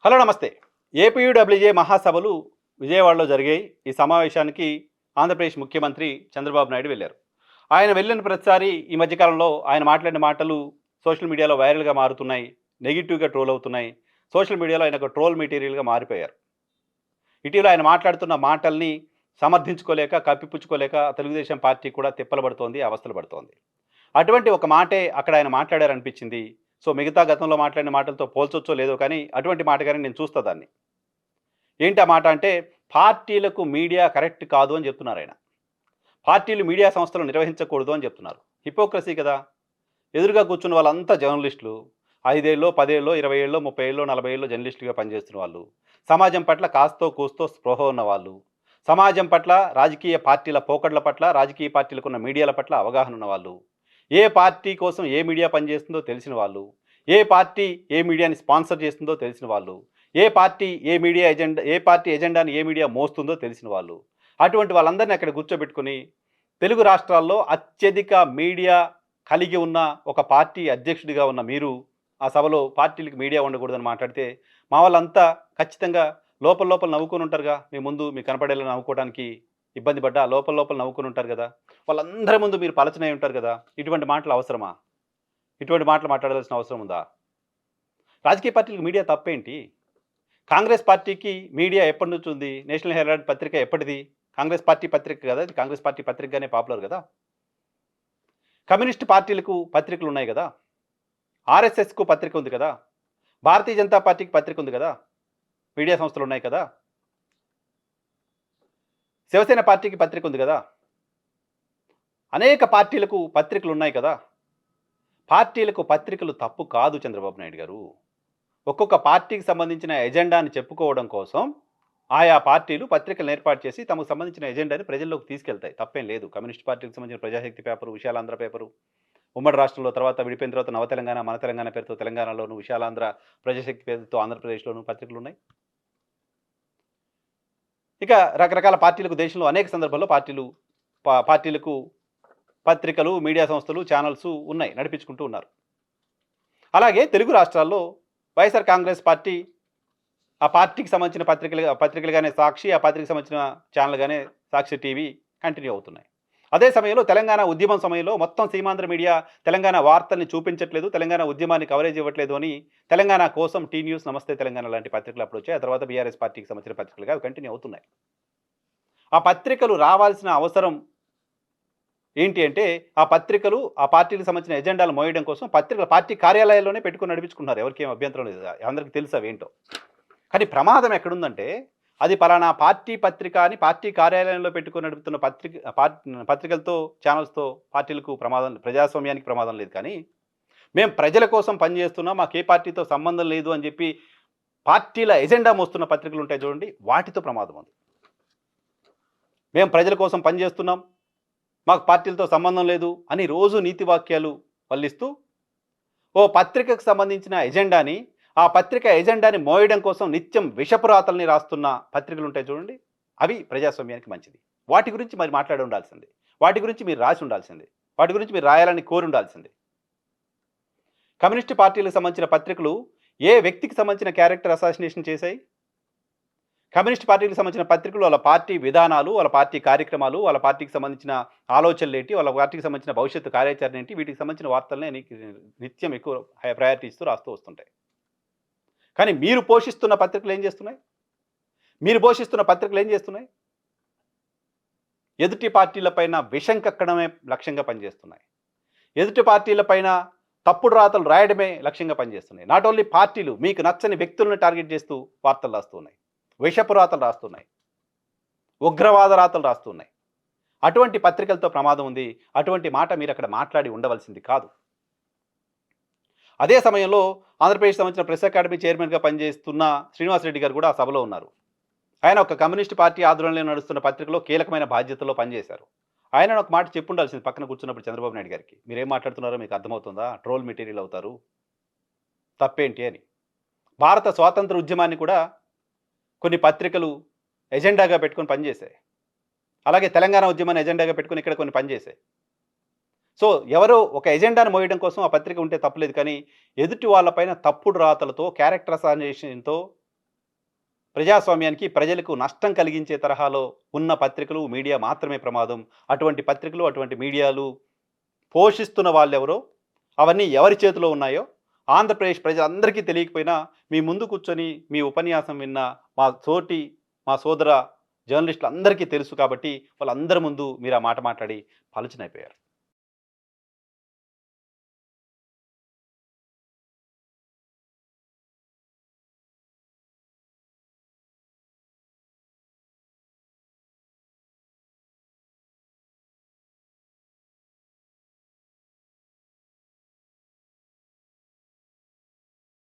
Hello నమస్తే. APUWJ మహాసభలు విజయవాడలో జరిగాయి. ఈ సమావేశానికి ఆంధ్రప్రదేశ్ ముఖ్యమంత్రి చంద్రబాబు నాయుడు వెళ్లారు. ఆయన వెళ్ళిన ప్రతిసారి ఈ మధ్య కాలంలో ఆయన మాట్లాడిన మాటలు సోషల్ మీడియాలో వైరల్‌గా మారుతున్నాయి. నెగెటివ్‌గా ట్రోల్ అవుతున్నాయి. సోషల్ మీడియాలో ఆయన ఒక ట్రోల్ మెటీరియల్‌గా మారిపోయారు. ఇటీవల ఆయన మాట్లాడుతున్న మాటల్ని సమర్థించుకోలేక, కప్పిపుచ్చుకోలేక తెలుగుదేశం పార్టీ కూడా తిప్పలు పడుతోంది, అవస్థలు పడుతోంది. అటువంటి ఒక మాటే అక్కడ ఆయన మాట్లాడారనిపించింది. సో, మిగతా గతంలో మాట్లాడిన మాటలతో పోల్చొచ్చో లేదో కానీ అటువంటి మాట గాని నేను చూస్తా దాన్ని. ఏంటి ఆ మాట అంటే, పార్టీలకు మీడియా కరెక్ట్ కాదు అని చెప్తున్నారాయన. పార్టీలు మీడియా సంస్థలు నిర్వహించకూడదు అని చెప్తున్నారు. హిపోక్రసీ కదా! ఎదురుగా కూర్చున్న వాళ్ళంతా జర్నలిస్టులు. 5 ఏళ్ళో, 10 ఏళ్ళో, 20 ఏళ్ళో, 30 ఏళ్ళో, 40 ఏళ్ళో జర్నలిస్టులుగా పనిచేస్తున్న వాళ్ళు. సమాజం పట్ల కాస్తో కూస్తో స్పృహ ఉన్నవాళ్ళు. సమాజం పట్ల, రాజకీయ పార్టీల పోకడల పట్ల, రాజకీయ పార్టీలకున్న మీడియాల పట్ల అవగాహన ఉన్నవాళ్ళు. ఏ పార్టీ కోసం ఏ మీడియా పనిచేస్తుందో తెలిసిన వాళ్ళు. ఏ పార్టీ ఏ మీడియాని స్పాన్సర్ చేస్తుందో తెలిసిన వాళ్ళు. ఏ పార్టీ ఎజెండాని ఏ మీడియా మోస్తుందో తెలిసిన వాళ్ళు. అటువంటి వాళ్ళందరిని అక్కడ కూర్చోబెట్టుకొని తెలుగు రాష్ట్రాల్లో అత్యధిక మీడియా కలిగి ఉన్న ఒక పార్టీ అధ్యక్షుడిగా ఉన్న మీరు ఆ సభలో పార్టీలకు మీడియా ఉండకూడదని మాట్లాడితే మా వాళ్ళంతా ఖచ్చితంగా లోపల లోపల నవ్వుకొని ఉంటారుగా. మీ ముందు మీకు కనపడేలా నవ్వుకోవడానికి ఇబ్బంది పడ్డా లోపల లోపల నవ్వుకొని ఉంటారు కదా. వాళ్ళందరి ముందు మీరు పలచనై ఉంటారు కదా. ఇటువంటి మాటలు అవసరమా? ఇటువంటి మాటలు మాట్లాడాల్సిన అవసరం ఉందా? రాజకీయ పార్టీలకు మీడియా తప్పేంటి? కాంగ్రెస్ పార్టీకి మీడియా ఎప్పటి నుంచి ఉంది? నేషనల్ హెరాల్డ్ పత్రిక ఎప్పటిది? కాంగ్రెస్ పార్టీ పత్రిక కదా అది. కాంగ్రెస్ పార్టీ పత్రికగానే పాపులర్ కదా. కమ్యూనిస్ట్ పార్టీలకు పత్రికలు ఉన్నాయి కదా. ఆర్ఎస్ఎస్కు పత్రిక ఉంది కదా. భారతీయ జనతా పార్టీకి పత్రిక ఉంది కదా. మీడియా సంస్థలు ఉన్నాయి కదా. శివసేన పార్టీకి పత్రిక ఉంది కదా. అనేక పార్టీలకు పత్రికలు ఉన్నాయి కదా. పార్టీలకు పత్రికలు తప్పు కాదు చంద్రబాబు నాయుడు గారు. ఒక్కొక్క పార్టీకి సంబంధించిన ఎజెండాని చెప్పుకోవడం కోసం ఆయా పార్టీలు పత్రికలను ఏర్పాటు చేసి తమకు సంబంధించిన ఎజెండాని ప్రజల్లోకి తీసుకెళ్తాయి. తప్పేం లేదు. కమ్యూనిస్ట్ పార్టీకి సంబంధించిన ప్రజాశక్తి పేపరు, విశాలాంధ్ర పేపరు, ఉమ్మడి రాష్ట్రంలో తర్వాత విడిపోయిన తర్వాత నవ తెలంగాణ, మన తెలంగాణ పేరుతో తెలంగాణలోను, విశాలాంధ్ర ప్రజాశక్తి పేరుతో ఆంధ్రప్రదేశ్లోను పత్రికలు ఉన్నాయి. ఇక రకరకాల పార్టీలకు దేశంలో అనేక సందర్భాల్లో పార్టీలకు పత్రికలు, మీడియా సంస్థలు, ఛానల్స్ ఉన్నాయి. నడిపించుకుంటూ ఉన్నారు. అలాగే తెలుగు రాష్ట్రాల్లో వైఎస్ఆర్ కాంగ్రెస్ పార్టీ ఆ పార్టీకి సంబంధించిన పత్రికలుగానే సాక్షి, ఆ పార్టీకి సంబంధించిన ఛానల్‌గానే సాక్షి టీవీ కంటిన్యూ అవుతున్నాయి. అదే సమయంలో తెలంగాణ ఉద్యమం సమయంలో మొత్తం సీమాంధ్ర మీడియా తెలంగాణ వార్తల్ని చూపించట్లేదు, తెలంగాణ ఉద్యమాన్ని కవరేజ్ ఇవ్వట్లేదు అని తెలంగాణ కోసం టీ న్యూస్, నమస్తే తెలంగాణ లాంటి పత్రికలు అప్పుడొచ్చాయి. ఆ తర్వాత బీఆర్ఎస్ పార్టీకి సంబంధించిన పత్రికలుగా అవి కంటిన్యూ అవుతున్నాయి. ఆ పత్రికలు రావాల్సిన అవసరం ఏంటి అంటే, ఆ పత్రికలు ఆ పార్టీకి సంబంధించిన ఎజెండాలు మోయడం కోసం పార్టీ కార్యాలయాల్లోనే పెట్టుకొని నడిపించుకుంటున్నారు. ఎవరికేం అభ్యంతరం లేదు. అందరికీ తెలుసు అవేంటో. కానీ ప్రమాదం ఎక్కడుందంటే, అది పలానా పార్టీ పత్రిక అని పార్టీ కార్యాలయంలో పెట్టుకొని నడుపుతున్న పత్రికలతో, ఛానల్స్‌తో పార్టీలకు ప్రమాదం, ప్రజాస్వామ్యానికి ప్రమాదం లేదు. కానీ మేము ప్రజల కోసం పనిచేస్తున్నాం, మాకు ఏ పార్టీతో సంబంధం లేదు అని చెప్పి పార్టీల ఎజెండా మోస్తున్న పత్రికలు ఉంటాయి చూడండి, వాటితో ప్రమాదం ఉంది. మేము ప్రజల కోసం పనిచేస్తున్నాం, మాకు పార్టీలతో సంబంధం లేదు అని రోజు నీతి వాక్యాలు వల్లిస్తూ ఓ పత్రికకు సంబంధించిన ఎజెండాని, ఆ పత్రిక ఎజెండాని మోయడం కోసం నిత్యం విషపురాతల్ని రాస్తున్న పత్రికలు ఉంటాయి చూడండి, అవి ప్రజాస్వామ్యానికి మంచిది. వాటి గురించి మరి మాట్లాడి ఉండాల్సింది. వాటి గురించి మీరు రాసి ఉండాల్సింది. వాటి గురించి మీరు రాయాలని కోరి ఉండాల్సింది. కమ్యూనిస్ట్ పార్టీలకు సంబంధించిన పత్రికలు ఏ వ్యక్తికి సంబంధించిన క్యారెక్టర్ అసాసినేషన్ చేశాయి? కమ్యూనిస్ట్ పార్టీకి సంబంధించిన పత్రికలు వాళ్ళ పార్టీ విధానాలు, వాళ్ళ పార్టీ కార్యక్రమాలు, వాళ్ళ పార్టీకి సంబంధించిన ఆలోచనలేంటి, వాళ్ళ పార్టీకి సంబంధించిన భవిష్యత్తు కార్యాచరణ ఏంటి, వీటికి సంబంధించిన వార్తలనే నిత్యం ఎక్కువ ప్రయారిటీ ఇస్తూ రాస్తూ వస్తుంటాయి. కానీ మీరు పోషిస్తున్న పత్రికలు ఏం చేస్తున్నాయి? ఎదుటి పార్టీలపైన విషం కక్కడమే లక్ష్యంగా పనిచేస్తున్నాయి. ఎదుటి పార్టీలపైన తప్పుడు రాతలు రాయడమే లక్ష్యంగా పనిచేస్తున్నాయి. నాట్ ఓన్లీ పార్టీలు, మీకు నచ్చని వ్యక్తులను టార్గెట్ చేస్తూ వార్తలు రాస్తున్నాయి. విషపు రాతలు రాస్తున్నాయి. ఉగ్రవాద రాతలు రాస్తున్నాయి. అటువంటి పత్రికలతో ప్రమాదం ఉంది. అటువంటి మాట మీరు అక్కడ మాట్లాడి ఉండవలసింది కాదు. అదే సమయంలో ఆంధ్రప్రదేశ్ సంబంధించిన ప్రెస్ అకాడమీ చైర్మన్‌గా పనిచేస్తున్న శ్రీనివాసరెడ్డి గారు కూడా ఆ సభలో ఉన్నారు. ఆయన ఒక కమ్యూనిస్ట్ పార్టీ ఆధ్వర్యంలో నడుస్తున్న పత్రికలో కీలకమైన బాధ్యతల్లో పనిచేశారు. ఆయన ఒక మాట చెప్పుండాల్సింది పక్కన కూర్చున్నప్పుడు చంద్రబాబు నాయుడు గారికి. మీరేం మాట్లాడుతున్నారో మీకు అర్థమవుతుందా? ట్రోల్ మెటీరియల్ అవుతారు. తప్పేంటి అని. భారత స్వాతంత్ర ఉద్యమాన్ని కూడా కొన్ని పత్రికలు ఎజెండాగా పెట్టుకొని పనిచేశాయి. అలాగే తెలంగాణ ఉద్యమాన్ని ఎజెండాగా పెట్టుకొని ఇక్కడ కొన్ని పనిచేశాయి. సో, ఎవరో ఒక ఎజెండాను మోయడం కోసం ఆ పత్రిక ఉంటే తప్పులేదు. కానీ ఎదుటి వాళ్ళపైన తప్పుడు రాతలతో, క్యారెక్టర్ అసాసినేషన్‌తో ప్రజాస్వామ్యానికి ప్రజలకు నష్టం కలిగించే తరహాలో ఉన్న పత్రికలు, మీడియా మాత్రమే ప్రమాదం. అటువంటి పత్రికలు, అటువంటి మీడియాలు పోషిస్తున్న వాళ్ళెవరో, అవన్నీ ఎవరి చేతిలో ఉన్నాయో ఆంధ్రప్రదేశ్ ప్రజలందరికీ తెలియకపోయినా మీ ముందు కూర్చొని మీ ఉపన్యాసం విన్న మా సోదర జర్నలిస్టులందరికీ తెలుసు కాబట్టి వాళ్ళందరి ముందు మీరు ఆ మాట మాట్లాడి పలుచనైపోయారు.